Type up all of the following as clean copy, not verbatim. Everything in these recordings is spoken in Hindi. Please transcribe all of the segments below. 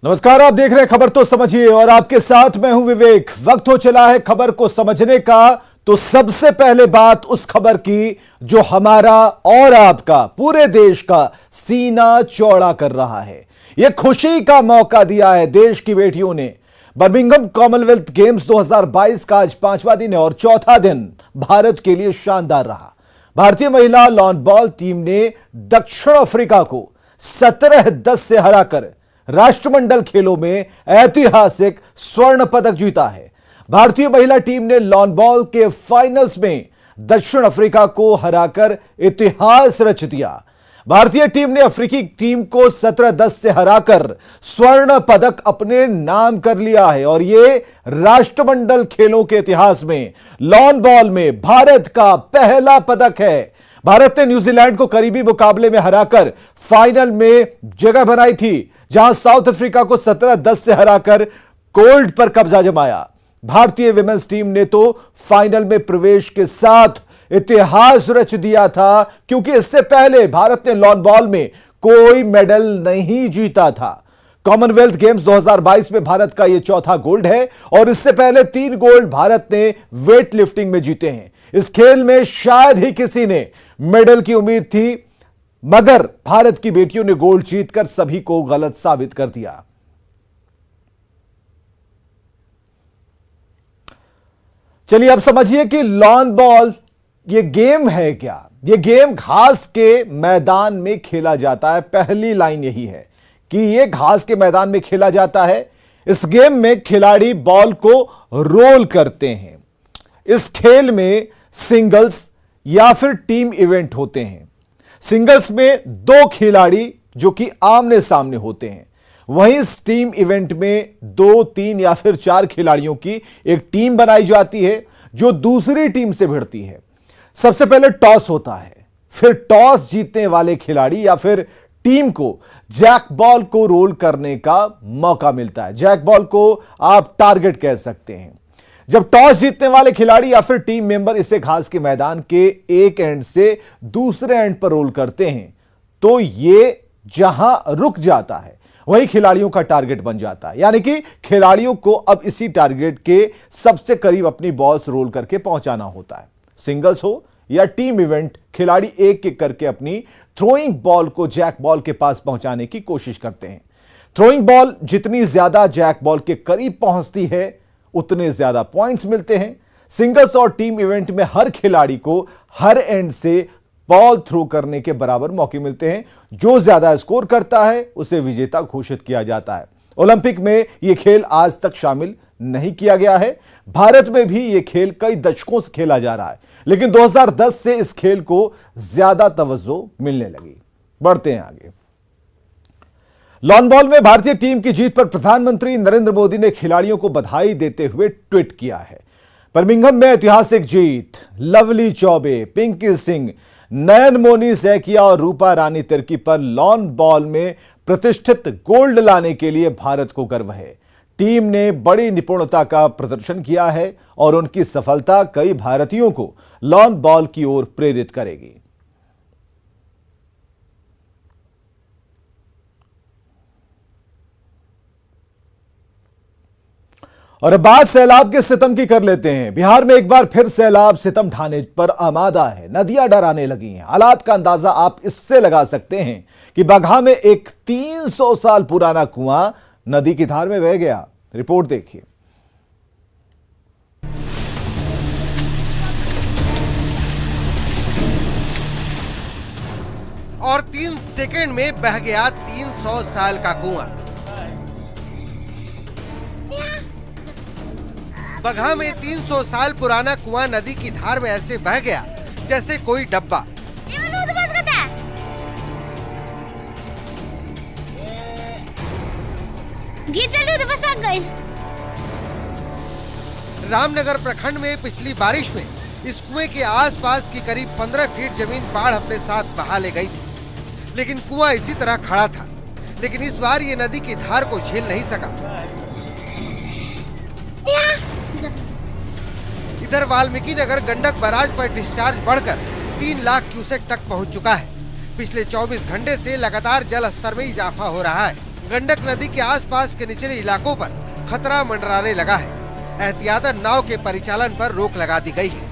नमस्कार, आप देख रहे हैं खबर तो समझिए और आपके साथ मैं हूं विवेक। वक्त हो चला है खबर को समझने का। तो सबसे पहले बात उस खबर की जो हमारा और आपका, पूरे देश का सीना चौड़ा कर रहा है। यह खुशी का मौका दिया है देश की बेटियों ने। बर्मिंघम कॉमनवेल्थ गेम्स 2022 का आज 5वां दिन है और चौथा दिन भारत के लिए शानदार रहा। भारतीय महिला लॉन बॉल टीम ने दक्षिण अफ्रीका को 17-10 से हराकर राष्ट्रमंडल खेलों में ऐतिहासिक स्वर्ण पदक जीता है। भारतीय महिला टीम ने लॉन बॉल के फाइनल्स में दक्षिण अफ्रीका को हराकर इतिहास रच दिया। भारतीय टीम ने अफ्रीकी टीम को 17-10 से हराकर स्वर्ण पदक अपने नाम कर लिया है और यह राष्ट्रमंडल खेलों के इतिहास में लॉन बॉल में भारत का पहला पदक है। भारत ने न्यूजीलैंड को करीबी मुकाबले में हराकर फाइनल में जगह बनाई थी, जहां साउथ अफ्रीका को 17-10 से हराकर गोल्ड पर कब्जा जमाया। भारतीय विमेंस टीम ने तो फाइनल में प्रवेश के साथ इतिहास रच दिया था, क्योंकि इससे पहले भारत ने लॉन बॉल में कोई मेडल नहीं जीता था। कॉमनवेल्थ गेम्स 2022 में भारत का यह चौथा गोल्ड है और इससे पहले 3 गोल्ड भारत ने वेट लिफ्टिंग में जीते हैं। इस खेल में शायद ही किसी ने मेडल की उम्मीद थी, मगर भारत की बेटियों ने गोल्ड जीतकर सभी को गलत साबित कर दिया। चलिए अब समझिए कि लॉन बॉल ये गेम है क्या। ये गेम घास के मैदान में खेला जाता है। पहली लाइन यही है कि ये घास के मैदान में खेला जाता है। इस गेम में खिलाड़ी बॉल को रोल करते हैं। इस खेल में सिंगल्स या फिर टीम इवेंट होते हैं। सिंगल्स में 2 खिलाड़ी जो कि आमने सामने होते हैं, वहीं इस टीम इवेंट में 2, 3 या फिर 4 खिलाड़ियों की एक टीम बनाई जाती है जो दूसरी टीम से भिड़ती है। सबसे पहले टॉस होता है, फिर टॉस जीतने वाले खिलाड़ी या फिर टीम को जैक बॉल को रोल करने का मौका मिलता है। जैक बॉल को आप टारगेट कह सकते हैं। जब टॉस जीतने वाले खिलाड़ी या फिर टीम मेंबर इसे घास के मैदान के एक एंड से दूसरे एंड पर रोल करते हैं, तो ये जहां रुक जाता है वही खिलाड़ियों का टारगेट बन जाता है। यानी कि खिलाड़ियों को अब इसी टारगेट के सबसे करीब अपनी बॉल्स रोल करके पहुंचाना होता है। सिंगल्स हो या टीम इवेंट, खिलाड़ी एक एक करके अपनी थ्रोइंग बॉल को जैक बॉल के पास पहुंचाने की कोशिश करते हैं। थ्रोइंग बॉल जितनी ज्यादा जैक बॉल के करीब पहुंचती है, उतने ज्यादा पॉइंट्स मिलते हैं। सिंगल्स और टीम इवेंट में हर खिलाड़ी को हर एंड से बॉल थ्रो करने के बराबर मौके मिलते हैं। जो ज्यादा स्कोर करता है उसे विजेता घोषित किया जाता है। ओलंपिक में यह खेल आज तक शामिल नहीं किया गया है। भारत में भी यह खेल कई दशकों से खेला जा रहा है, लेकिन 2010 से इस खेल को ज्यादा तवज्जो मिलने लगी। बढ़ते हैं आगे। लॉन बॉल में भारतीय टीम की जीत पर प्रधानमंत्री नरेंद्र मोदी ने खिलाड़ियों को बधाई देते हुए ट्वीट किया है। बर्मिंघम में ऐतिहासिक जीत। लवली चौबे, पिंकी सिंह, नयन मोनी सैकिया और रूपा रानी तिर्की पर लॉन बॉल में प्रतिष्ठित गोल्ड लाने के लिए भारत को गर्व है। टीम ने बड़ी निपुणता का प्रदर्शन किया है और उनकी सफलता कई भारतीयों को लॉन बॉल की ओर प्रेरित करेगी। और अब बात सैलाब के सितम की कर लेते हैं। बिहार में एक बार फिर सैलाब सितम ढाने पर आमादा है। नदियां डराने लगी हैं। हालात का अंदाजा आप इससे लगा सकते हैं कि बगहा में एक 300 साल पुराना कुआं नदी की धार में बह गया। रिपोर्ट देखिए। और 3 सेकंड में बह गया 300 साल का कुआं। बगहा में 300 साल पुराना कुआं नदी की धार में ऐसे बह गया जैसे कोई डब्बा। रामनगर प्रखंड में पिछली बारिश में इस कुएं के आसपास की करीब 15 फीट जमीन बाढ़ अपने साथ बहा ले गई थी, लेकिन कुआं इसी तरह खड़ा था। लेकिन इस बार ये नदी की धार को झेल नहीं सका। इधर वाल्मीकि नगर गंडक बैराज पर डिस्चार्ज बढ़कर 3 लाख क्यूसेक तक पहुंच चुका है। पिछले 24 घंटे से लगातार जल स्तर में इजाफा हो रहा है। गंडक नदी के आसपास के निचले इलाकों पर खतरा मंडराने लगा है। एहतियातन नाव के परिचालन पर रोक लगा दी गई है।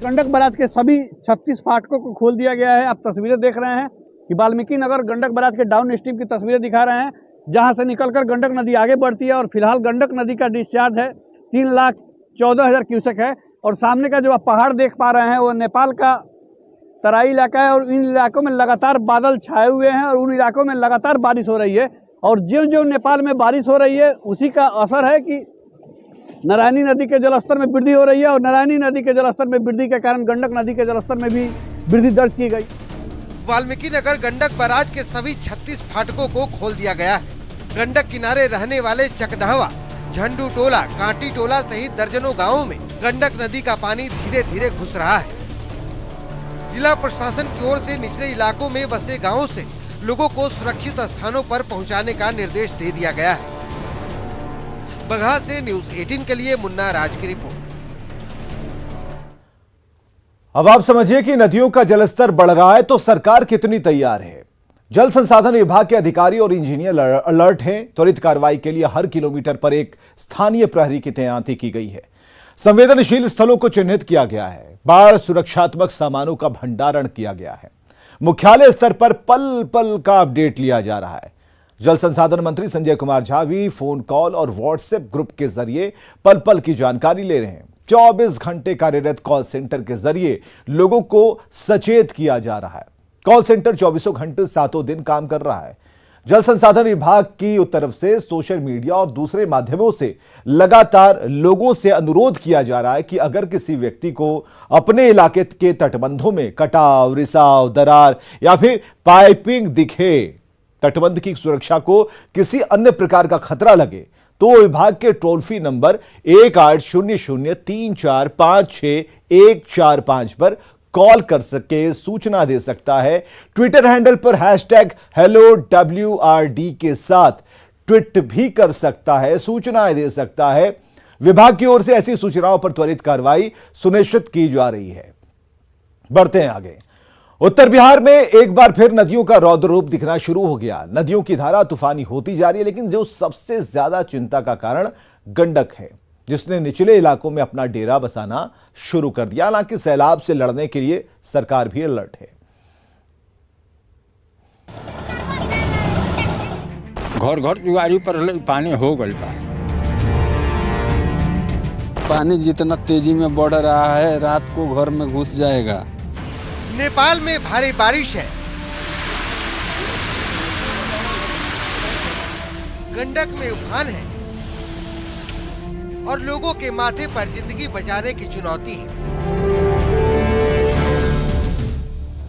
गंडक बराज के सभी 36 फाटकों को खोल दिया गया है। आप तस्वीरें देख रहे हैं कि वाल्मीकि नगर गंडक बराज के डाउन स्ट्रीम की तस्वीरें दिखा रहे हैं, जहां से निकलकर गंडक नदी आगे बढ़ती है। और फिलहाल गंडक नदी का डिस्चार्ज है 3,14,000 क्यूसेक है। और सामने का जो आप पहाड़ देख पा रहे हैं वो नेपाल का तराई इलाका है। और इन इलाकों में लगातार बादल छाए हुए हैं और उन इलाकों में लगातार बारिश हो रही है। और ज्यों-ज्यों नेपाल में बारिश हो रही है उसी का असर है कि नारायणी नदी के जलस्तर में वृद्धि हो रही है। और नारायणी नदी के जलस्तर में वृद्धि के कारण गंडक नदी के जलस्तर में भी वृद्धि दर्ज की गई। वाल्मीकि नगर गंडक बराज के सभी 36 फाटकों को खोल दिया गया है। गंडक किनारे रहने वाले चकदहवा, झंडू टोला, कांटी टोला सहित दर्जनों गांवों में गंडक नदी का पानी धीरे धीरे घुस रहा है। जिला प्रशासन की ओर से निचले इलाकों में बसे गांवों से लोगों को सुरक्षित स्थानों पर पहुंचाने का निर्देश दे दिया गया है। बगहा से न्यूज 18 के लिए मुन्ना राज की रिपोर्ट। अब आप समझिए कि नदियों का जलस्तर बढ़ रहा है तो सरकार कितनी तैयार है। जल संसाधन विभाग के अधिकारी और इंजीनियर अलर्ट हैं। त्वरित कार्रवाई के लिए हर किलोमीटर पर एक स्थानीय प्रहरी की तैनाती की गई है। संवेदनशील स्थलों को चिन्हित किया गया है। बाढ़ सुरक्षात्मक सामानों का भंडारण किया गया है। मुख्यालय स्तर पर पल पल का अपडेट लिया जा रहा है। जल संसाधन मंत्री संजय कुमार झा भी फोन कॉल और व्हाट्सएप ग्रुप के जरिए पल पल की जानकारी ले रहे हैं। 24 घंटे कार्यरत कॉल सेंटर के जरिए लोगों को सचेत किया जा रहा है। कॉल सेंटर 24 घंटे 7 दिन काम कर रहा है। जल संसाधन विभाग की तरफ से सोशल मीडिया और दूसरे माध्यमों से लगातार लोगों से अनुरोध किया जा रहा है कि अगर किसी व्यक्ति को अपने इलाके के तटबंधों में कटाव, रिसाव, दरार या फिर पाइपिंग दिखे, तटबंध की सुरक्षा को किसी अन्य प्रकार का खतरा लगे तो विभाग के टोल फ्री नंबर 1800-3456145 पर कॉल कर सके, सूचना दे सकता है। ट्विटर हैंडल पर #HelloWRD के साथ ट्वीट भी कर सकता है, सूचनाएं दे सकता है। विभाग की ओर से ऐसी सूचनाओं पर त्वरित कार्रवाई सुनिश्चित की जा रही है। बढ़ते हैं आगे। उत्तर बिहार में एक बार फिर नदियों का रौद्र रूप दिखना शुरू हो गया। नदियों की धारा तूफानी होती जा रही है, लेकिन जो सबसे ज्यादा चिंता का कारण गंडक है, जिसने निचले इलाकों में अपना डेरा बसाना शुरू कर दिया। हालांकि सैलाब से लड़ने के लिए सरकार भी अलर्ट है। घर घर दुआरी पर पानी हो गई बा। पानी जितना तेजी में बढ़ रहा है रात को घर में घुस जाएगा। नेपाल में भारी बारिश है। गंडक में उफान है और लोगों के माथे पर जिंदगी बचाने की चुनौती है।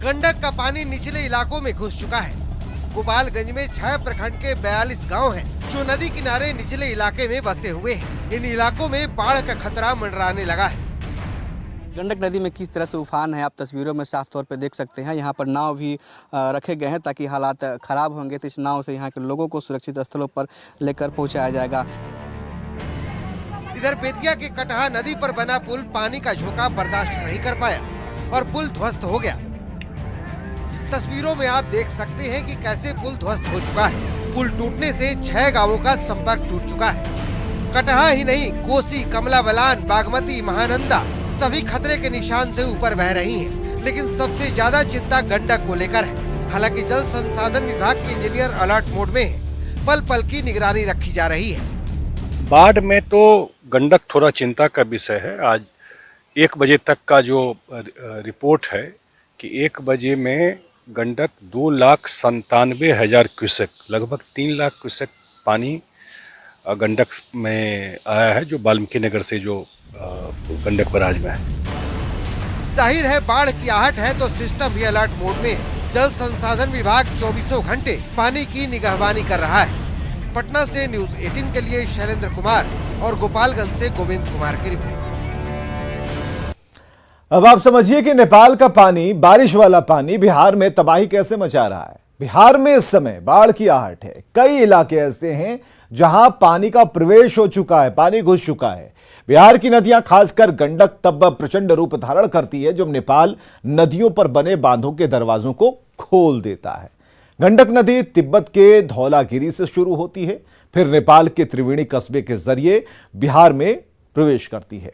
गंडक का पानी निचले इलाकों में घुस चुका है। गोपालगंज में 6 प्रखंड के 42 गांव हैं, जो नदी किनारे निचले इलाके में बसे हुए हैं। इन इलाकों में बाढ़ का खतरा मंडराने लगा है। गंडक नदी में किस तरह से उफान है आप तस्वीरों में साफ तौर पे देख सकते हैं। यहाँ पर नाव भी रखे गए हैं ताकि हालात खराब होंगे तो इस नाव से यहाँ के लोगों को सुरक्षित स्थलों पर लेकर पहुँचाया जाएगा। इधर बेतिया के कटहा नदी पर बना पुल पानी का झोंका बर्दाश्त नहीं कर पाया और पुल ध्वस्त हो गया। तस्वीरों में आप देख सकते हैं कि कैसे पुल ध्वस्त हो चुका है। पुल टूटने से 6 गांवों का संपर्क टूट चुका है। कटहा ही नहीं, कोसी, कमला बलान, बागमती, महानंदा सभी खतरे के निशान से ऊपर बह रही हैं। लेकिन सबसे ज्यादा चिंता गंडक को लेकर है। हालांकि जल संसाधन विभाग के इंजीनियर अलर्ट मोड में है। पल पल की निगरानी रखी जा रही है। बाढ़ में तो गंडक थोड़ा चिंता का विषय है। आज 1 बजे तक का जो रिपोर्ट है कि 1 बजे में गंडक 2,97,000 क्यूसेक, लगभग 3 लाख क्यूसेक पानी गंडक में आया है, जो वाल्मीकि नगर से जो गंडक बराज में है। जाहिर है बाढ़ की आहट है तो सिस्टम भी अलर्ट मोड में है। जल संसाधन विभाग 24 घंटे पानी की निगहबानी कर रहा है। पटना से न्यूज 18 के लिए शैलेंद्र कुमार और गोपालगंज से गोविंद कुमार की रिपोर्ट। अब आप समझिए कि नेपाल का पानी, बारिश वाला पानी बिहार में तबाही कैसे मचा रहा है। बिहार में इस समय बाढ़ की आहट है। कई इलाके ऐसे हैं जहां पानी का प्रवेश हो चुका है, पानी घुस चुका है। बिहार की नदियां, खासकर गंडक, तब प्रचंड रूप धारण करती है जब नेपाल नदियों पर बने बांधों के दरवाजों को खोल देता है। गंडक नदी तिब्बत के धौलागिरी से शुरू होती है, फिर नेपाल के त्रिवेणी कस्बे के जरिए बिहार में प्रवेश करती है।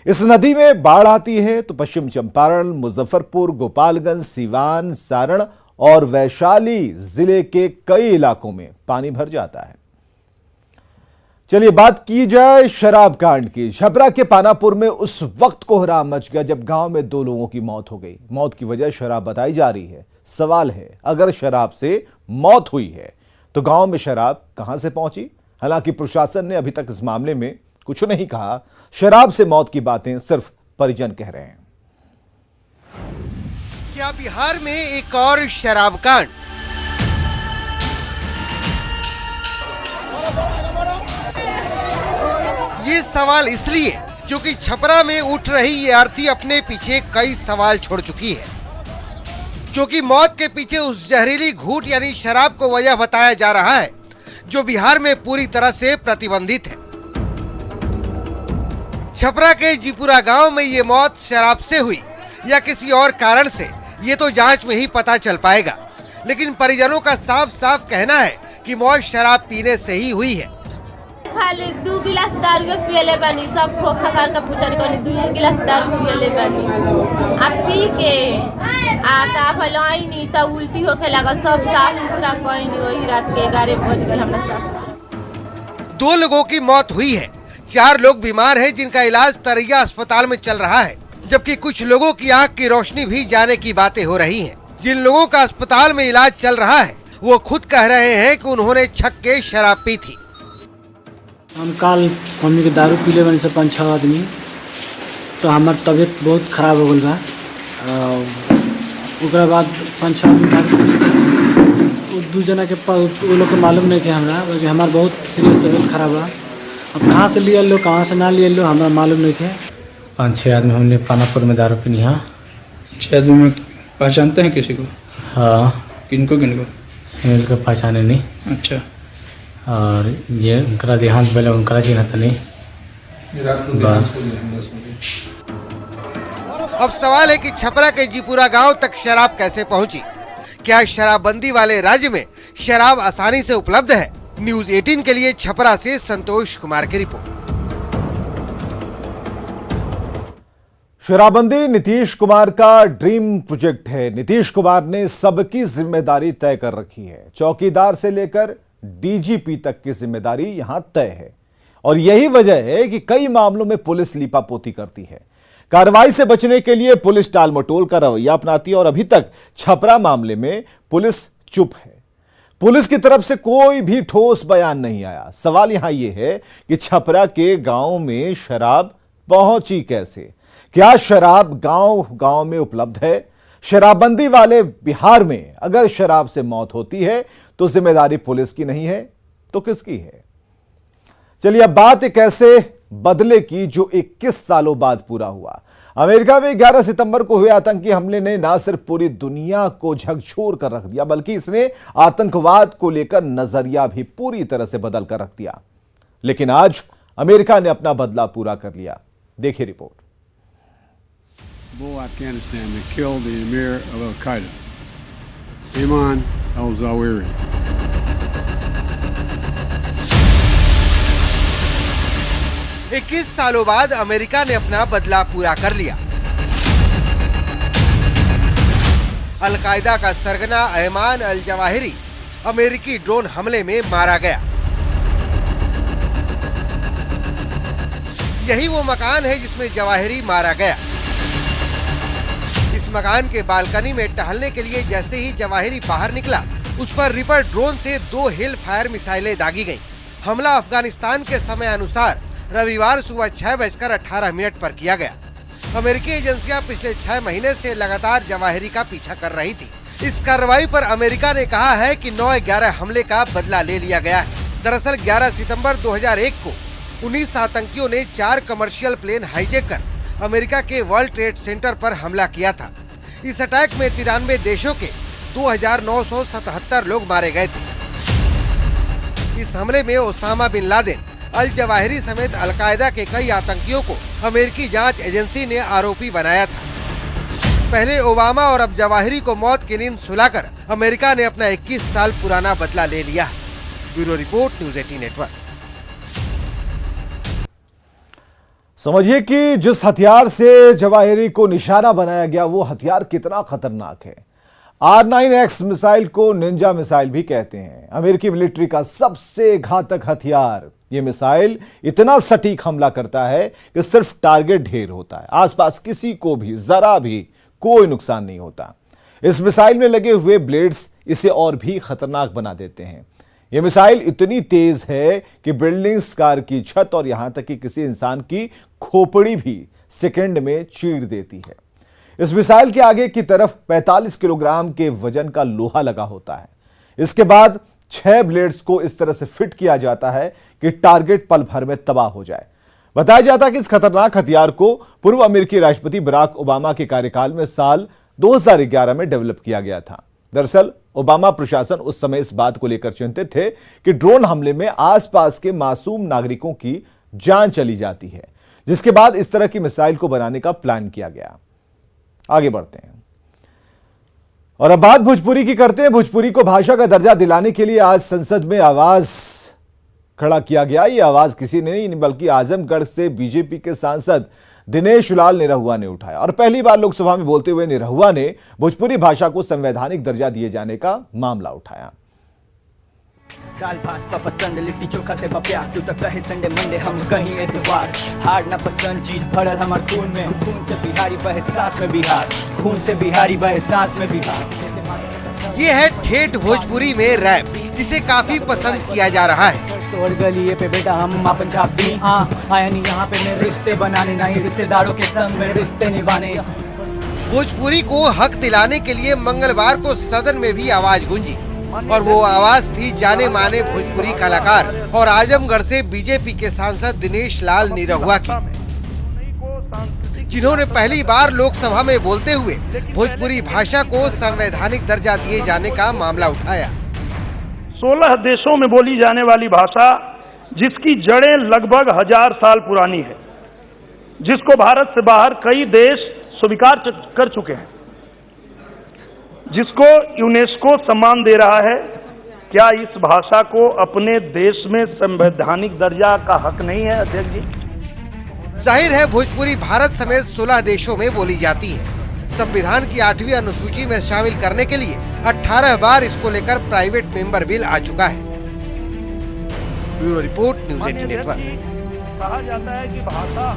इस नदी में बाढ़ आती है तो पश्चिम चंपारण, मुजफ्फरपुर, गोपालगंज, सिवान, सारण और वैशाली जिले के कई इलाकों में पानी भर जाता है। चलिए बात की जाए शराब कांड की। छपरा के पानापुर में उस वक्त कोहराम मच गया जब गांव में 2 लोगों की मौत हो गई। मौत की वजह शराब बताई जा रही है। सवाल है, अगर शराब से मौत हुई है तो गांव में शराब कहां से पहुंची? हालांकि प्रशासन ने अभी तक इस मामले में कुछ नहीं कहा। शराब से मौत की बातें सिर्फ परिजन कह रहे हैं। क्या बिहार में एक और शराब कांड? ये सवाल इसलिए क्योंकि छपरा में उठ रही ये आरती अपने पीछे कई सवाल छोड़ चुकी है। क्योंकि मौत के पीछे उस जहरीली घूंट यानी शराब को वजह बताया जा रहा है जो बिहार में पूरी तरह से प्रतिबंधित है। छपरा के जीपुरा गांव में ये मौत शराब से हुई या किसी और कारण से, ये तो जांच में ही पता चल पाएगा। लेकिन परिजनों का साफ साफ कहना है कि मौत शराब पीने से ही हुई है। खाली 2 गिलास दारू पियले बानी, सब खोखा कर के पूछन कोनी 2 गिलास दारू पियले बानी। आ पी के का भलाई नी त उल्टी होके लागल, सब साफ सुथरा कोइनी। वही रात के 11 बज गए हमरा साथ। 2 लोगों की मौत हुई है, 4 लोग बीमार हैं जिनका इलाज तरैया अस्पताल में चल रहा है, जबकि कुछ लोगों की आंख की रोशनी भी जाने की बातें हो रही हैं। जिन लोगों का अस्पताल में इलाज चल रहा है वो खुद कह रहे हैं कि उन्होंने छक के शराब पी थी। हम कल हमने के दारू पीले बनी से 5-6 आदमी, तो हमार तबीयत बहुत खराब हो गई बा। उसके बाद 5-6 आदमी दारू 2 जना के वो लोग को मालूम नहीं कि हमरा, बल्कि हमार बहुत सीरियस तबीयत खराब बा। अब कहाँ से लिया लो कहाँ से ना लिया लो हमारा मालूम नहीं थे। 5-6 आदमी हमने पानापुर में दारू पीनी। हाँ 6 आदमी में पहचानते हैं किसी को? हाँ किनको किनको? सुनील को पहचाने नहीं। अच्छा। और ये उनका देहांत पहले उनका चिन्हता नहीं बस। अब सवाल है कि छपरा के जीपुरा गांव तक शराब कैसे पहुंची? क्या शराबबंदी वाले राज्य में शराब आसानी से उपलब्ध है? न्यूज़ 18 के लिए छपरा से संतोष कुमार की रिपोर्ट। शराबबंदी नीतीश कुमार का ड्रीम प्रोजेक्ट है। नीतीश कुमार ने सबकी जिम्मेदारी तय कर रखी है। चौकीदार से लेकर डीजीपी तक की जिम्मेदारी यहां तय है और यही वजह है कि कई मामलों में पुलिस लीपापोती करती है। कार्रवाई से बचने के लिए पुलिस टालमटोल का रवैया अपनाती है और अभी तक छपरा मामले में पुलिस चुप है। पुलिस की तरफ से कोई भी ठोस बयान नहीं आया। सवाल यहां यह है कि छपरा के गांव में शराब पहुंची कैसे? क्या शराब गांव गांव में उपलब्ध है? शराबबंदी वाले बिहार में अगर शराब से मौत होती है तो जिम्मेदारी पुलिस की नहीं है तो किसकी है? चलिए अब बात एक ऐसे बदले की जो 21 सालों बाद पूरा हुआ। अमेरिका में 11 सितंबर को हुए आतंकी हमले ने न सिर्फ पूरी दुनिया को झकझोर कर रख दिया बल्कि इसने आतंकवाद को लेकर नजरिया भी पूरी तरह से बदल कर रख दिया। लेकिन आज अमेरिका ने अपना बदला पूरा कर लिया। देखिए report. Afghanistan that killed the emir of Al-Qaeda, Ayman al-Zawahiri. इक्कीस सालों बाद अमेरिका ने अपना बदला पूरा कर लिया। अल-कायदा का सरगना अयमान अल-जवाहिरी अमेरिकी ड्रोन हमले में मारा गया। यही वो मकान है जिसमें जवाहिरी मारा गया। इस मकान के बालकनी में टहलने के लिए जैसे ही जवाहिरी बाहर निकला, उस पर रिपर ड्रोन से 2 हिल फायर मिसाइलें दागी गईं। हमला अफगानिस्तान के समय अनुसार रविवार सुबह 6:18 पर किया गया। अमेरिकी एजेंसियां पिछले 6 महीने से लगातार जवाहिरी का पीछा कर रही थी। इस कार्रवाई पर अमेरिका ने कहा है कि 9/11 हमले का बदला ले लिया गया है। दरअसल 11 सितंबर 2001 को 19 आतंकियों ने 4 कमर्शियल प्लेन हाईजैक कर अमेरिका के वर्ल्ड ट्रेड सेंटर पर हमला किया था। इस अटैक में 93 देशों के 2977 लोग मारे गए थे। इस हमले में Osama bin Laden, al Zawahiri समेत अलकायदा के कई आतंकियों को अमेरिकी जांच एजेंसी ने आरोपी बनाया था। पहले ओबामा और अब जवाहिरी को मौत की नींद सुलाकर अमेरिका ने अपना 21 साल पुराना बदला ले लिया। Bureau report, news 18 network. समझिए कि जिस हथियार से जवाहिरी को निशाना बनाया गया वो हथियार कितना खतरनाक है। R9X मिसाइल को निंजा मिसाइल भी कहते हैं। अमेरिकी मिलिट्री का सबसे घातक हथियार। यह मिसाइल इतना सटीक हमला करता है कि सिर्फ टारगेट ढेर होता है, आसपास किसी को भी जरा भी कोई नुकसान नहीं होता। इस मिसाइल में लगे हुए ब्लेड्स इसे और भी खतरनाक बना देते हैं। यह मिसाइल इतनी तेज है कि बिल्डिंग्स, कार की छत और यहां तक कि किसी इंसान की खोपड़ी भी सेकंड में चीर देती है। इस मिसाइल के आगे की तरफ 45 किलोग्राम के वजन का लोहा लगा होता है। इसके बाद 6 ब्लेड्स को इस तरह से फिट किया जाता है कि टारगेट पल भर में तबाह हो जाए। बताया जाता है कि इस खतरनाक हथियार को पूर्व अमेरिकी राष्ट्रपति बराक ओबामा के कार्यकाल में साल 2011 में डेवलप किया गया था। दरअसल ओबामा प्रशासन उस समय इस बात को लेकर चिंतित थे कि ड्रोन हमले में आसपास के मासूम नागरिकों की जान चली जाती है, जिसके बाद इस तरह की मिसाइल को बनाने का प्लान किया गया। आगे बढ़ते हैं और अब बात भोजपुरी की करते हैं। भोजपुरी को भाषा का दर्जा दिलाने के लिए आज संसद में आवाज खड़ा किया गया। यह आवाज किसी ने नहीं बल्कि आजमगढ़ से बीजेपी के सांसद दिनेश लाल निरहुआ ने उठाया और पहली बार लोकसभा में बोलते हुए निरहुआ ने भोजपुरी भाषा को संवैधानिक दर्जा दिए जाने का मामला उठाया। दाल भात का पसंद, लिट्टी चोखा से प्यार, तू तो कहे संडे मंडे हम कहीं एतवार। हार ना पसंद चीज भरल हमार खून में, खून से बिहारी बहे सांस में बिहार, खून से बिहारी बहे सांस में बिहार। ये है ठेठ भोजपुरी में रैप, जिसे काफी पसंद किया जा रहा है। तोड़ गलिए पे बेटा हम अपन छापी आया नहीं यहाँ पे मैं रिश्ते बनाने, नहीं रिश्तेदारों के संग में रिश्ते निभाने। भोजपुरी को हक दिलाने के लिए मंगलवार को सदन में भी आवाज गूंजी और वो आवाज थी जाने माने भोजपुरी कलाकार और आजमगढ़ से बीजेपी के सांसद दिनेश लाल निरहुआ की, जिन्होंने पहली बार लोकसभा में बोलते हुए भोजपुरी भाषा को संवैधानिक दर्जा दिए जाने का मामला उठाया। 16 देशों में बोली जाने वाली भाषा, जिसकी जड़ें लगभग 1000 साल पुरानी है, जिसको भारत से बाहर कई देश स्वीकार कर चुके हैं, जिसको यूनेस्को सम्मान दे रहा है, क्या इस भाषा को अपने देश में संवैधानिक दर्जा का हक नहीं है अध्यक्ष जी? जाहिर है भोजपुरी भारत समेत 16 देशों में बोली जाती है। संविधान की 8वीं अनुसूची में शामिल करने के लिए 18 बार इसको लेकर प्राइवेट मेंबर बिल आ चुका है। Bureau report, news 18 network. कहा जाता है कि भाषा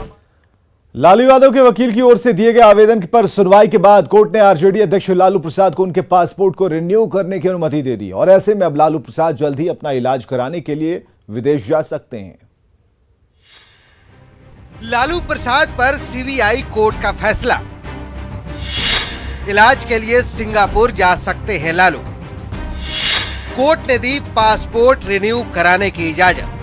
लालू यादव के वकील की ओर से दिए गए आवेदन पर सुनवाई के बाद कोर्ट ने आरजेडी अध्यक्ष लालू प्रसाद को उनके पासपोर्ट को रिन्यू करने की अनुमति दे दी और ऐसे में अब लालू प्रसाद जल्द ही अपना इलाज कराने के लिए विदेश जा सकते हैं। लालू प्रसाद पर सीबीआई कोर्ट का फैसला, इलाज के लिए सिंगापुर जा सकते हैं लालू। कोर्ट ने दी पासपोर्ट रिन्यू कराने की इजाजत।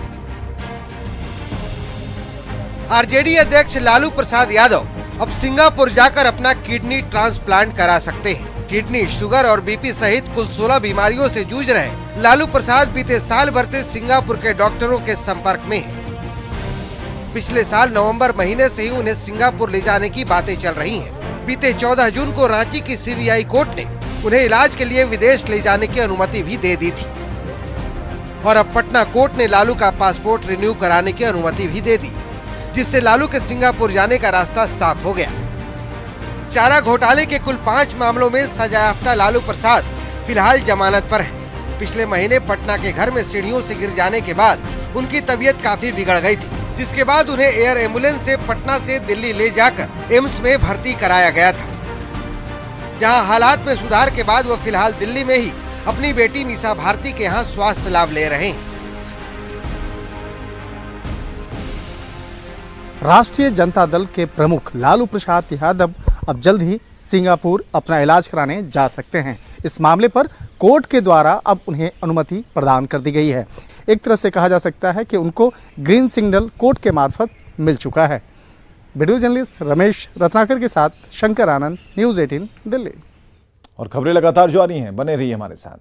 आरजेडी अध्यक्ष लालू प्रसाद यादव अब सिंगापुर जाकर अपना किडनी ट्रांसप्लांट करा सकते हैं। किडनी, शुगर और बीपी सहित कुल 16 बीमारियों से जूझ रहे लालू प्रसाद बीते साल भर से सिंगापुर के डॉक्टरों के संपर्क में हैं। पिछले साल नवंबर महीने से ही उन्हें सिंगापुर ले जाने की बातें चल रही हैं। बीते 14 जून को रांची की सीबीआई कोर्ट ने उन्हें इलाज के लिए विदेश ले जाने की अनुमति भी दे दी थी और अब पटना कोर्ट ने लालू का पासपोर्ट रिन्यू कराने की अनुमति भी दे दी, जिससे लालू के सिंगापुर जाने का रास्ता साफ हो गया। चारा घोटाले के कुल 5 मामलों में सजायाफ्ता लालू प्रसाद फिलहाल जमानत पर हैं। पिछले महीने पटना के घर में सीढ़ियों से गिर जाने के बाद उनकी तबीयत काफी बिगड़ गई थी, जिसके बाद उन्हें एयर एम्बुलेंस से पटना से दिल्ली ले जाकर एम्स में भर्ती कराया गया था, जहां हालात में सुधार के बाद वो फिलहाल दिल्ली में ही अपनी बेटी मीसा भारती के यहाँ स्वास्थ्य लाभ ले रहे हैं। राष्ट्रीय जनता दल के प्रमुख लालू प्रसाद यादव अब जल्द ही सिंगापुर अपना इलाज कराने जा सकते हैं। इस मामले पर कोर्ट के द्वारा अब उन्हें अनुमति प्रदान कर दी गई है। एक तरह से कहा जा सकता है कि उनको ग्रीन सिग्नल कोर्ट के मार्फत मिल चुका है। वीडियो जर्नलिस्ट रमेश रत्नाकर के साथ शंकर आनंद, न्यूज़ 18 दिल्ली। और खबरें लगातार जारी हैं, बने रहिए हमारे साथ।